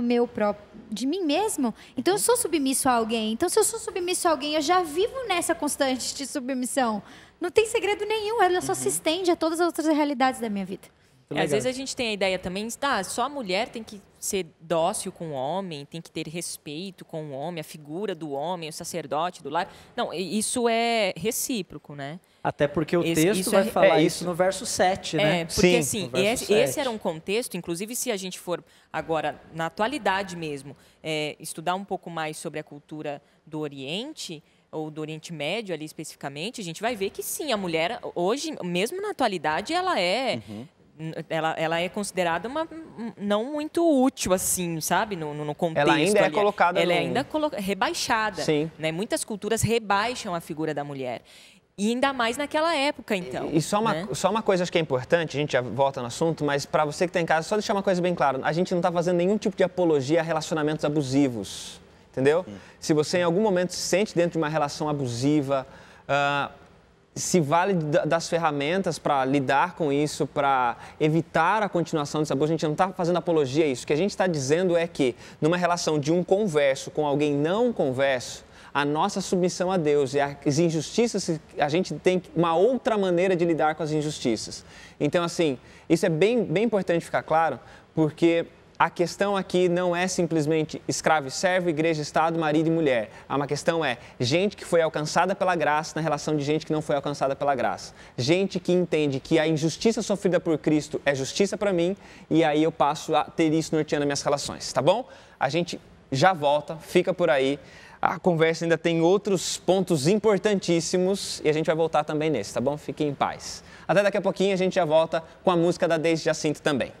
de mim mesmo, então eu sou submisso a alguém. Então se eu sou submisso a alguém, eu já vivo nessa constante de submissão. Não tem segredo nenhum, ela só se estende a todas as outras realidades da minha vida. Às vezes a gente tem a ideia também, só a mulher tem que ser dócil com o homem, tem que ter respeito com o homem, a figura do homem, o sacerdote do lar. Não, isso é recíproco, né? Até porque o texto vai falar isso no verso 7, né? Porque assim, esse era um contexto, inclusive se a gente for agora, na atualidade mesmo, estudar um pouco mais sobre a cultura do Oriente, ou do Oriente Médio ali especificamente, a gente vai ver que sim, a mulher hoje, mesmo na atualidade, ela é... Ela é considerada não muito útil, assim, sabe? No contexto. Ela ainda é colocada... Ela é ainda rebaixada. Sim. Né? Muitas culturas rebaixam a figura da mulher. E ainda mais naquela época, então. E só uma coisa acho que é importante, a gente já volta no assunto, mas para você que está em casa, só deixar uma coisa bem clara. A gente não está fazendo nenhum tipo de apologia a relacionamentos abusivos, entendeu? Se você em algum momento se sente dentro de uma relação abusiva... se vale das ferramentas para lidar com isso, para evitar a continuação desse abuso. A gente não está fazendo apologia a isso. O que a gente está dizendo é que, numa relação de um converso com alguém não converso, a nossa submissão a Deus e as injustiças, a gente tem uma outra maneira de lidar com as injustiças. Então, assim, isso é bem importante ficar claro, porque a questão aqui não é simplesmente escravo e servo, igreja, Estado, marido e mulher. Uma questão é gente que foi alcançada pela graça na relação de gente que não foi alcançada pela graça. Gente que entende que a injustiça sofrida por Cristo é justiça para mim e aí eu passo a ter isso norteando minhas relações, tá bom? A gente já volta, fica por aí. A conversa ainda tem outros pontos importantíssimos e a gente vai voltar também nesse, tá bom? Fiquem em paz. Até daqui a pouquinho a gente já volta com a música da Deise Jacinto também.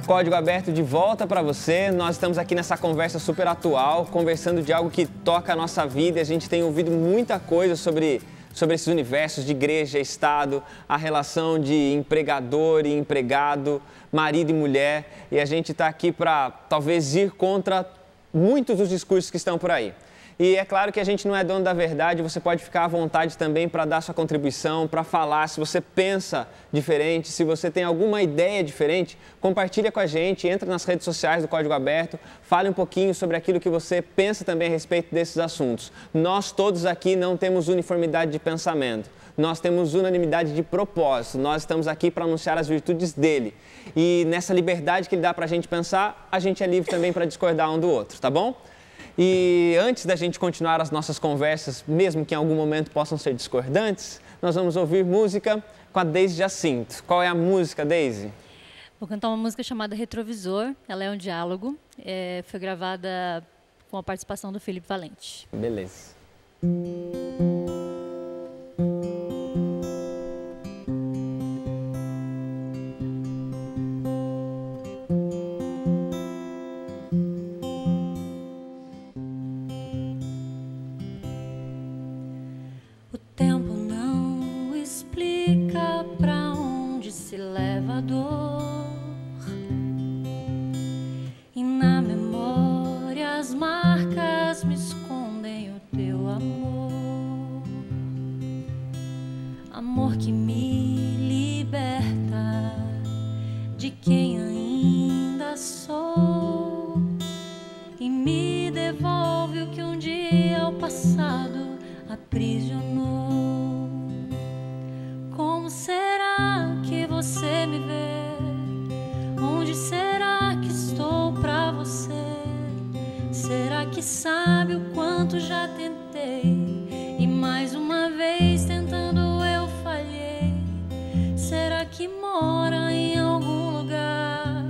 Código Aberto de volta para você. Nós estamos aqui nessa conversa super atual, conversando de algo que toca a nossa vida. A gente tem ouvido muita coisa sobre esses universos de igreja, Estado, a relação de empregador e empregado, marido e mulher. E a gente está aqui para talvez ir contra muitos dos discursos que estão por aí. E é claro que a gente não é dono da verdade, você pode ficar à vontade também para dar sua contribuição, para falar. Se você pensa diferente, se você tem alguma ideia diferente, compartilha com a gente, entra nas redes sociais do Código Aberto, fale um pouquinho sobre aquilo que você pensa também a respeito desses assuntos. Nós todos aqui não temos uniformidade de pensamento, nós temos unanimidade de propósito, nós estamos aqui para anunciar as virtudes dele. E nessa liberdade que ele dá para a gente pensar, a gente é livre também para discordar um do outro, tá bom? E antes da gente continuar as nossas conversas, mesmo que em algum momento possam ser discordantes, nós vamos ouvir música com a Deise Jacinto. Qual é a música, Deise? Vou cantar uma música chamada Retrovisor. Ela é um diálogo. Foi gravada com a participação do Felipe Valente. Beleza. Amor que me liberta de quem ainda sou e me devolve o que um dia o passado aprisionou. Como será que você me vê? Onde será que estou pra você? Será que sabe o quanto já tentei e mais uma vez tentando eu falhei? Será que mora em algum lugar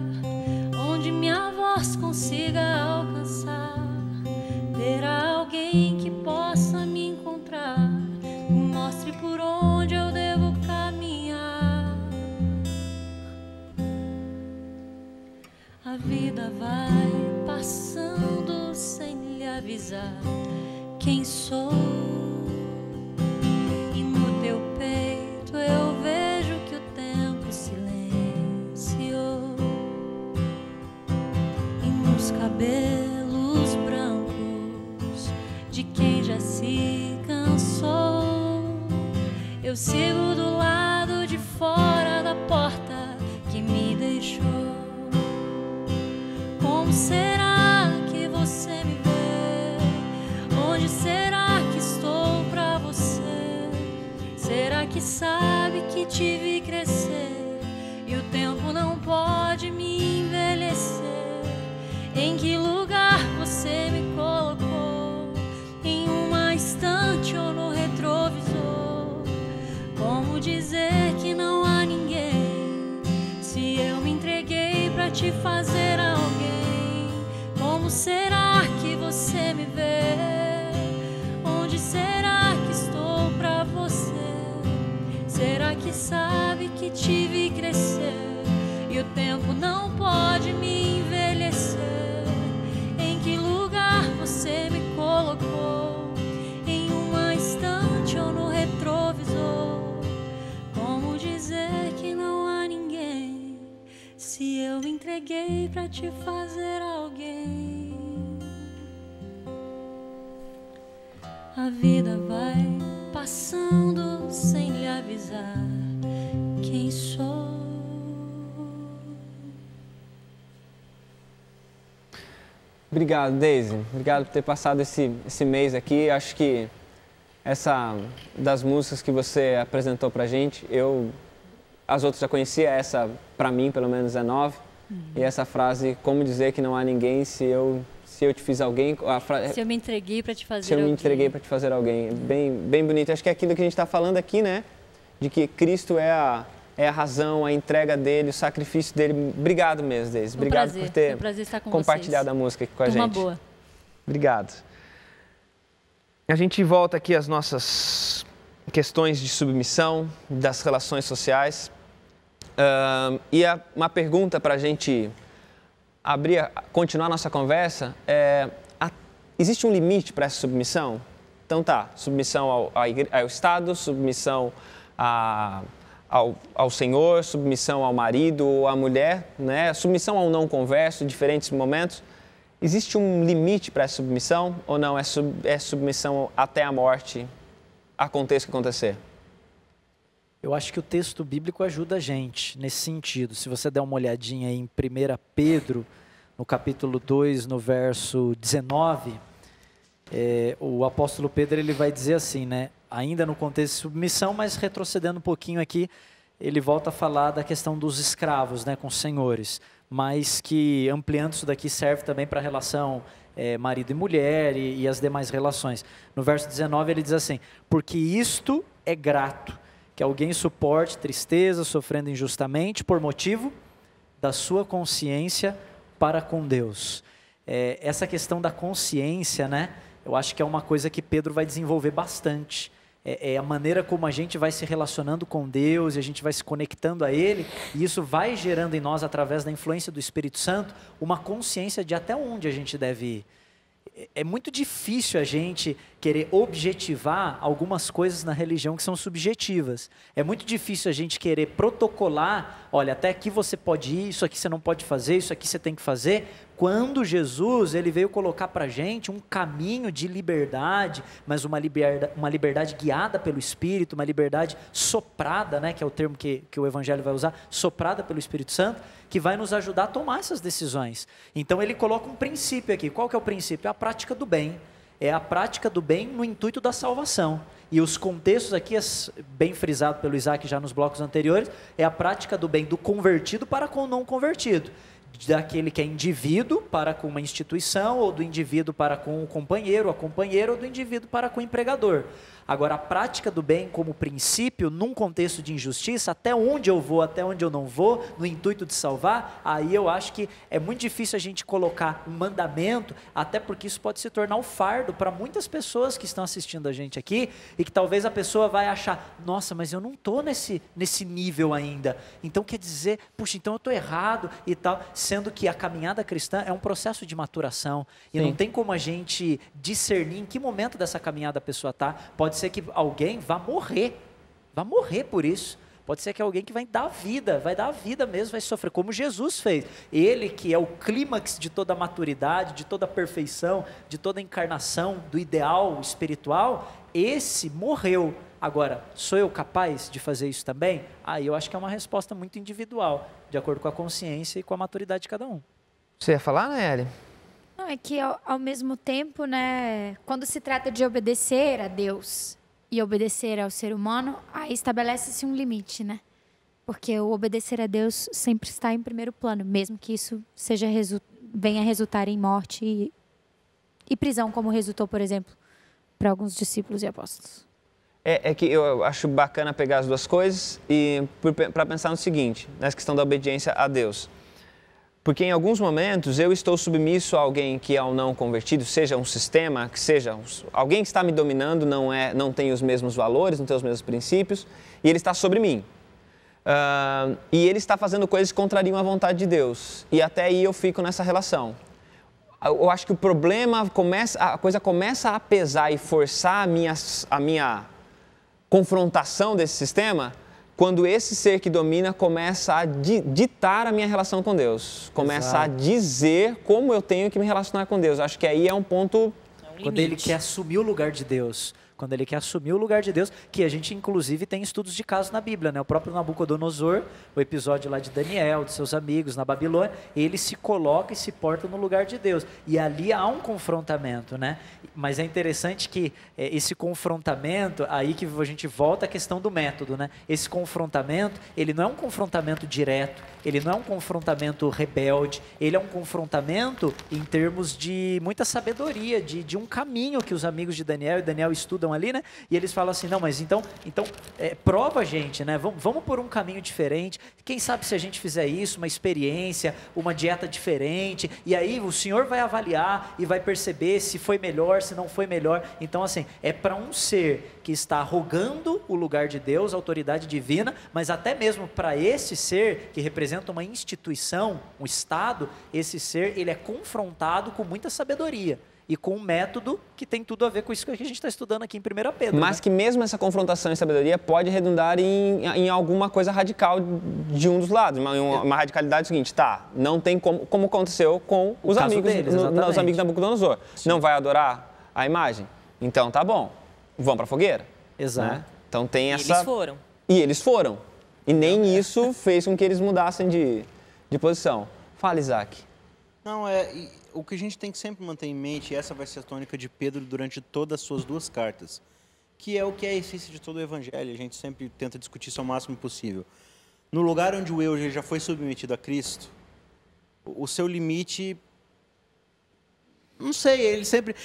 onde minha voz consiga alcançar? Terá alguém que possa me encontrar, me mostre por onde eu devo caminhar. A vida vai passando sem lhe avisar quem sou. E no teu peito eu vejo que o tempo silenciou. E nos cabelos brancos de quem já se cansou, eu sigo do lado de fora da porta que me deixou. Como será que você me vê? Onde será que estou pra você? Será que sabe que te vi crescer e o tempo não pode me envelhecer? Em que lugar você me colocou? Em uma estante ou no retrovisor? Como dizer que não há ninguém se eu me entreguei pra te fazer alguém? Como será que você me vê? Onde será que estou pra você? Será que sabe que te vi crescer e o tempo não pode me envelhecer? Em que lugar você me colocou? Em uma estante ou no retrovisor? Como dizer que não há ninguém se eu eu me entreguei pra te fazer alguém. A vida vai passando sem lhe avisar quem sou. Obrigado, Daisy. Obrigado por ter passado esse mês aqui. Acho que essa das músicas que você apresentou pra gente, as outras já conhecia, essa pra mim pelo menos é nova. E essa frase, como dizer que não há ninguém se eu te fiz alguém, Se eu me entreguei para te fazer se eu me alguém. entreguei para te fazer alguém, bem bonito. Acho que é aquilo que a gente está falando aqui, né? De que Cristo é a razão, a entrega dele, o sacrifício dele. Obrigado mesmo, Deise. Obrigado por ter estar com compartilhado vocês. a música aqui com a Turma gente. boa. Obrigado. A gente volta aqui às nossas questões de submissão, das relações sociais. E uma pergunta para a gente continuar nossa conversa existe um limite para essa submissão? Então submissão ao Estado, submissão ao Senhor, submissão ao marido ou à mulher, né? Submissão ao não converso em diferentes momentos. Existe um limite para essa submissão ou não? É submissão até a morte, aconteça o que acontecer? Eu acho que o texto bíblico ajuda a gente nesse sentido. Se você der uma olhadinha em 1 Pedro, no capítulo 2, no verso 19, o apóstolo Pedro ele vai dizer assim, né? Ainda no contexto de submissão, mas retrocedendo um pouquinho aqui, ele volta a falar da questão dos escravos, né, com os senhores, mas que ampliando isso daqui serve também para a relação marido e mulher e as demais relações. No verso 19 ele diz assim, porque isto é grato, que alguém suporte tristeza, sofrendo injustamente, por motivo da sua consciência para com Deus. Essa questão da consciência, né? Eu acho que é uma coisa que Pedro vai desenvolver bastante. É a maneira como a gente vai se relacionando com Deus e a gente vai se conectando a Ele, e isso vai gerando em nós, através da influência do Espírito Santo, uma consciência de até onde a gente deve ir. É muito difícil a gente querer objetivar algumas coisas na religião que são subjetivas. É muito difícil a gente querer protocolar, olha, até aqui você pode ir, isso aqui você não pode fazer, isso aqui você tem que fazer, quando Jesus ele veio colocar para a gente um caminho de liberdade, mas uma liberdade guiada pelo Espírito, uma liberdade soprada, né, que é o termo que o Evangelho vai usar, soprada pelo Espírito Santo, que vai nos ajudar a tomar essas decisões. Então ele coloca um princípio aqui. Qual que é o princípio? É a prática do bem. É a prática do bem no intuito da salvação. E os contextos aqui, bem frisado pelo Isaac já nos blocos anteriores, é a prática do bem do convertido para com o não convertido. Daquele que é indivíduo para com uma instituição, ou do indivíduo para com o companheiro, a companheira, ou do indivíduo para com o empregador. Agora, a prática do bem como princípio, num contexto de injustiça, até onde eu vou, até onde eu não vou, no intuito de salvar, aí eu acho que é muito difícil a gente colocar um mandamento, até porque isso pode se tornar um fardo para muitas pessoas que estão assistindo a gente aqui, e que talvez a pessoa vai achar, nossa, mas eu não estou nesse nível ainda, então quer dizer, puxa, então eu estou errado e tal, sendo que a caminhada cristã é um processo de maturação, e não tem como a gente discernir em que momento dessa caminhada a pessoa está. Pode ser que alguém vá morrer por isso. Pode ser que alguém que vai dar a vida mesmo, vai sofrer, como Jesus fez. Ele que é o clímax de toda a maturidade, de toda a perfeição, de toda a encarnação do ideal espiritual, esse morreu. Agora, sou eu capaz de fazer isso também? Aí eu acho que é uma resposta muito individual, de acordo com a consciência e com a maturidade de cada um. Você ia falar, Nayeli? Não, é que ao mesmo tempo, né, quando se trata de obedecer a Deus e obedecer ao ser humano, aí estabelece-se um limite, né? Porque o obedecer a Deus sempre está em primeiro plano, mesmo que isso venha a resultar em morte e prisão, como resultou, por exemplo, para alguns discípulos e apóstolos. É que eu acho bacana pegar as duas coisas e para pensar no seguinte, nessa questão da obediência a Deus. Porque em alguns momentos eu estou submisso a alguém que é um não convertido, seja um sistema, que seja alguém que está me dominando, não tem os mesmos valores, não tem os mesmos princípios, e ele está sobre mim. E ele está fazendo coisas que contrariam a vontade de Deus. E até aí eu fico nessa relação. Eu acho que o problema a coisa começa a pesar e forçar a minha confrontação desse sistema quando esse ser que domina começa a ditar a minha relação com Deus, começa a dizer como eu tenho que me relacionar com Deus. Acho que aí é um ponto... Quando ele quer assumir o lugar de Deus. Quando ele quer assumir o lugar de Deus, que a gente inclusive tem estudos de caso na Bíblia, né? O próprio Nabucodonosor, o episódio lá de Daniel, de seus amigos na Babilônia, ele se coloca e se porta no lugar de Deus. E ali há um confrontamento, né? Mas é interessante que esse confrontamento, aí que a gente volta à questão do método, né? Esse confrontamento, ele não é um confrontamento direto, ele não é um confrontamento rebelde, ele é um confrontamento em termos de muita sabedoria, de um caminho que os amigos de Daniel e Daniel estudam ali, né? E eles falam assim, não, mas então prova a gente, né? Vamos por um caminho diferente. Quem sabe se a gente fizer isso, uma experiência, uma dieta diferente, e aí o Senhor vai avaliar e vai perceber se foi melhor, se não foi melhor. Então, assim, é para um ser que está arrogando o lugar de Deus, a autoridade divina, mas até mesmo para esse ser que representa uma instituição, um Estado, esse ser, ele é confrontado com muita sabedoria. E com um método que tem tudo a ver com isso que a gente está estudando aqui em 1 Pedro. Mas que mesmo essa confrontação e sabedoria pode redundar em alguma coisa radical de um dos lados. Uma radicalidade seguinte, não tem como aconteceu com os amigos deles, os amigos da Nabucodonosor. Não vai adorar a imagem? Então tá bom, vão para a fogueira. Exato. Né? Então tem essa... Eles foram. E eles foram. E nem isso fez com que eles mudassem de posição. Fala, Isaac. Não, o que a gente tem que sempre manter em mente, e essa vai ser a tônica de Pedro durante todas as suas 2 cartas, que é o que é a essência de todo o evangelho, a gente sempre tenta discutir isso ao máximo possível. No lugar onde o eu já foi submetido a Cristo, o seu limite, não sei, ele sempre...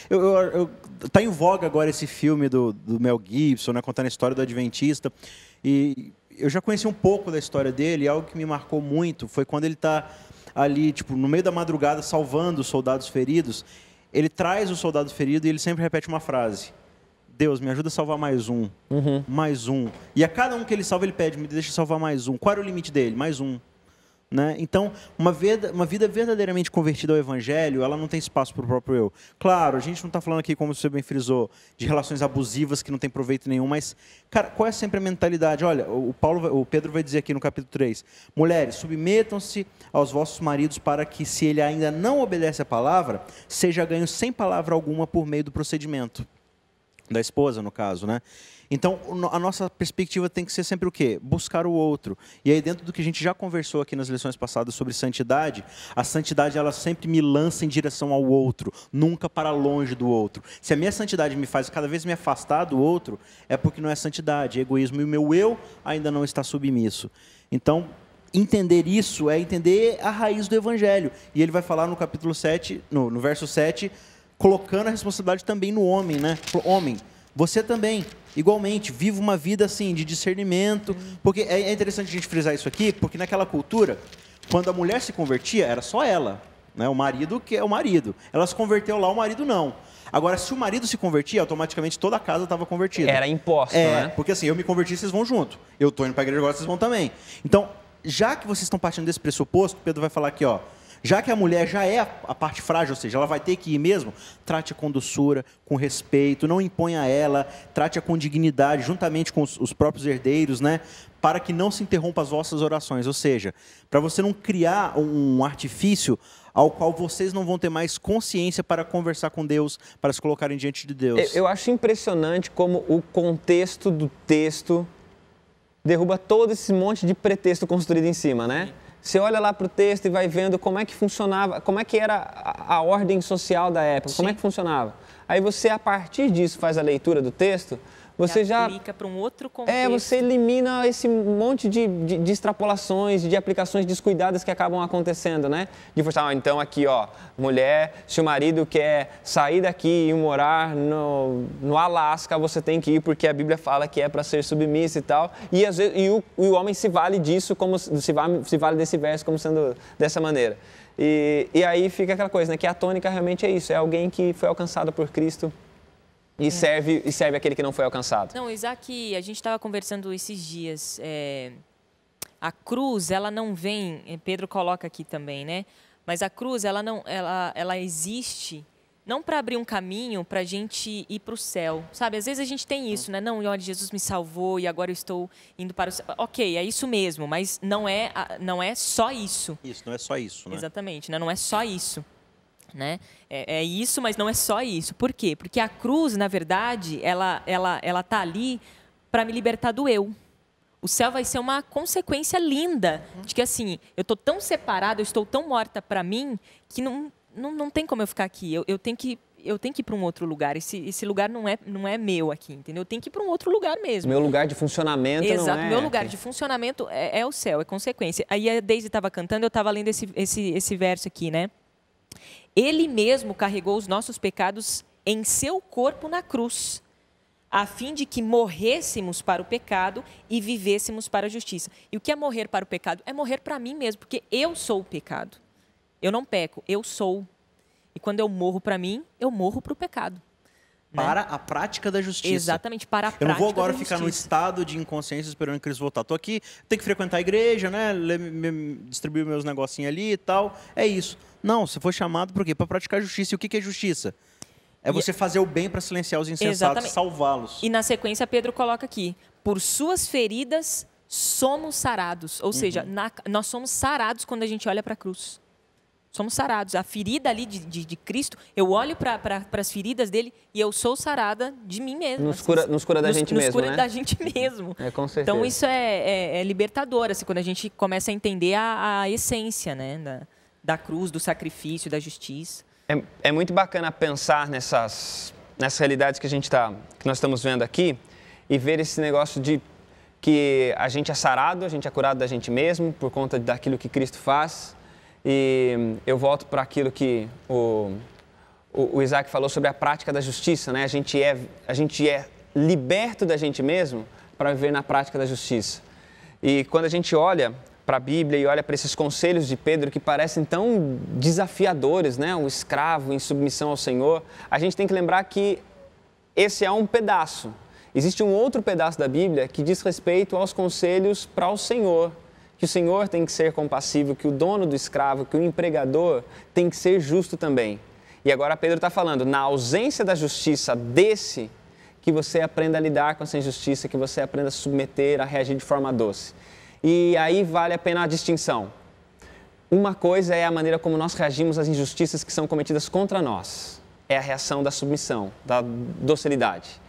Tá em voga agora esse filme do Mel Gibson, né, contando a história do Adventista, e eu já conheci um pouco da história dele, e algo que me marcou muito foi quando ele está ali, tipo, no meio da madrugada, salvando os soldados feridos. Ele traz o soldado ferido e ele sempre repete uma frase: Deus, me ajuda a salvar mais um, mais um. E a cada um que ele salva, ele pede, me deixa salvar mais um. Qual era o limite dele? Mais um. Né? Então, uma vida verdadeiramente convertida ao Evangelho, ela não tem espaço para o próprio eu. Claro, a gente não está falando aqui, como você bem frisou, de relações abusivas que não tem proveito nenhum, mas, cara, qual é sempre a mentalidade? Olha, o Pedro vai dizer aqui no capítulo 3, mulheres, submetam-se aos vossos maridos para que, se ele ainda não obedece a palavra, seja ganho sem palavra alguma por meio do procedimento. Da esposa, no caso, né? Então, a nossa perspectiva tem que ser sempre o quê? Buscar o outro. E aí, dentro do que a gente já conversou aqui nas lições passadas sobre santidade, a santidade, ela sempre me lança em direção ao outro, nunca para longe do outro. Se a minha santidade me faz cada vez me afastar do outro, é porque não é santidade, é egoísmo, e o meu eu ainda não está submisso. Então, entender isso é entender a raiz do Evangelho. E ele vai falar no capítulo 7, no verso 7, colocando a responsabilidade também no homem, né? Homem, você também, igualmente, vive uma vida assim, de discernimento. Porque é interessante a gente frisar isso aqui, porque naquela cultura, quando a mulher se convertia, era só ela, né? O marido que é o marido. Ela se converteu lá, o marido não. Agora, se o marido se convertia, automaticamente toda a casa estava convertida. Era imposto, né? Porque assim, eu me converti, vocês vão junto. Eu estou indo para a igreja agora, vocês vão também. Então, já que vocês estão partindo desse pressuposto, Pedro vai falar aqui, ó, já que a mulher já é a parte frágil, ou seja, ela vai ter que ir mesmo, trate-a com doçura, com respeito, não imponha a ela, trate-a com dignidade, juntamente com os próprios herdeiros, né? Para que não se interrompa as vossas orações. Ou seja, para você não criar um artifício ao qual vocês não vão ter mais consciência para conversar com Deus, para se colocarem diante de Deus. Eu acho impressionante como o contexto do texto derruba todo esse monte de pretexto construído em cima, né? Você olha lá para o texto e vai vendo como é que funcionava, como é que era a ordem social da época, como é que funcionava. Aí você, a partir disso, faz a leitura do texto, você já aplica para um outro contexto. você elimina esse monte de extrapolações, de aplicações descuidadas que acabam acontecendo, né? De forçar, então aqui, ó, mulher, se o marido quer sair daqui e morar no Alasca, você tem que ir porque a Bíblia fala que é para ser submissa e tal. E às vezes o homem se vale disso, como se vale desse verso como sendo dessa maneira. E aí fica aquela coisa, né? Que a tônica realmente é isso, é alguém que foi alcançado por Cristo. E serve aquele que não foi alcançado. Não, Isaac, a gente estava conversando esses dias. A cruz, ela não vem. Pedro coloca aqui também, né? Mas a cruz, ela existe não para abrir um caminho para a gente ir para o céu, sabe? Às vezes a gente tem isso, né? Não, olha, Jesus me salvou e agora eu estou indo para o céu. Ok, é isso mesmo, mas não é só isso. Isso, não é só isso, né? Exatamente, né? Não é só isso. Né? É isso, mas não é só isso. Por quê? Porque a cruz, na verdade, ela tá ali para me libertar do eu. O céu vai ser uma consequência linda de que, assim, eu estou tão separada, eu estou tão morta para mim, que não tem como eu ficar aqui. Eu tenho que ir para um outro lugar. Esse lugar não é meu aqui, entendeu? Eu tenho que ir para um outro lugar mesmo. Meu lugar de funcionamento não é... Exato, meu lugar de funcionamento é o céu, é consequência. Aí a Deise estava cantando, eu estava lendo esse verso aqui, né? Ele mesmo carregou os nossos pecados em seu corpo na cruz, a fim de que morrêssemos para o pecado e vivêssemos para a justiça. E o que é morrer para o pecado? É morrer para mim mesmo, porque eu sou o pecado. Eu não peco, eu sou. E quando eu morro para mim, eu morro para o pecado. Para a prática da justiça. Exatamente, para a prática da justiça. Eu não vou agora da ficar no estado de inconsciência esperando que Cristo voltar. Estou aqui, tenho que frequentar a igreja, né? Distribuir meus negocinhos ali e tal. É isso. Não, você foi chamado por quê? Para praticar a justiça. E o que é justiça? É você fazer o bem para silenciar os insensatos e salvá-los. E na sequência, Pedro coloca aqui, por suas feridas somos sarados. Ou seja, nós somos sarados quando a gente olha para a cruz. Somos sarados. A ferida ali de Cristo, eu olho para as feridas dele e eu sou sarada de mim mesmo. Nos cura da gente mesmo, Nos cura né? da gente mesmo. Com certeza. Então isso é libertador, assim, quando a gente começa a entender a essência, né, da cruz, do sacrifício, da justiça. É muito bacana pensar nessas realidades que nós estamos vendo aqui e ver esse negócio de que a gente é sarado, a gente é curado da gente mesmo por conta daquilo que Cristo faz. E eu volto para aquilo que o Isaac falou sobre a prática da justiça, né? A gente é liberto da gente mesmo para viver na prática da justiça. E quando a gente olha para a Bíblia e olha para esses conselhos de Pedro que parecem tão desafiadores, né? Um escravo em submissão ao Senhor, a gente tem que lembrar que esse é um pedaço. Existe um outro pedaço da Bíblia que diz respeito aos conselhos para o Senhor. Que o Senhor tem que ser compassivo, que o dono do escravo, que o empregador tem que ser justo também. E agora Pedro está falando, na ausência da justiça desse, que você aprenda a lidar com essa injustiça, que você aprenda a submeter, a reagir de forma doce. E aí vale a pena a distinção. Uma coisa é a maneira como nós reagimos às injustiças que são cometidas contra nós. É a reação da submissão, da docilidade.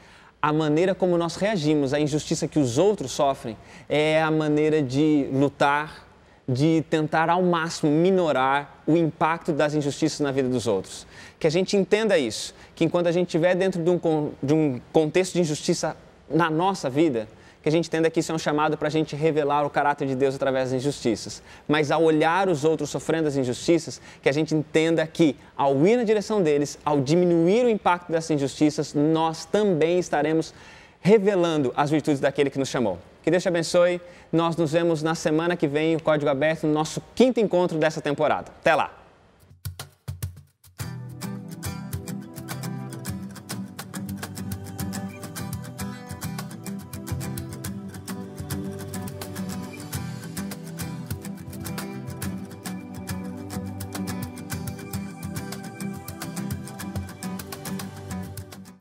A maneira como nós reagimos à injustiça que os outros sofrem é a maneira de lutar, de tentar ao máximo minorar o impacto das injustiças na vida dos outros. Que a gente entenda isso, que enquanto a gente estiver dentro de um contexto de injustiça na nossa vida, que a gente entenda que isso é um chamado para a gente revelar o caráter de Deus através das injustiças. Mas ao olhar os outros sofrendo as injustiças, que a gente entenda que ao ir na direção deles, ao diminuir o impacto dessas injustiças, nós também estaremos revelando as virtudes daquele que nos chamou. Que Deus te abençoe. Nós nos vemos na semana que vem, o Código Aberto, no nosso 5º encontro dessa temporada. Até lá!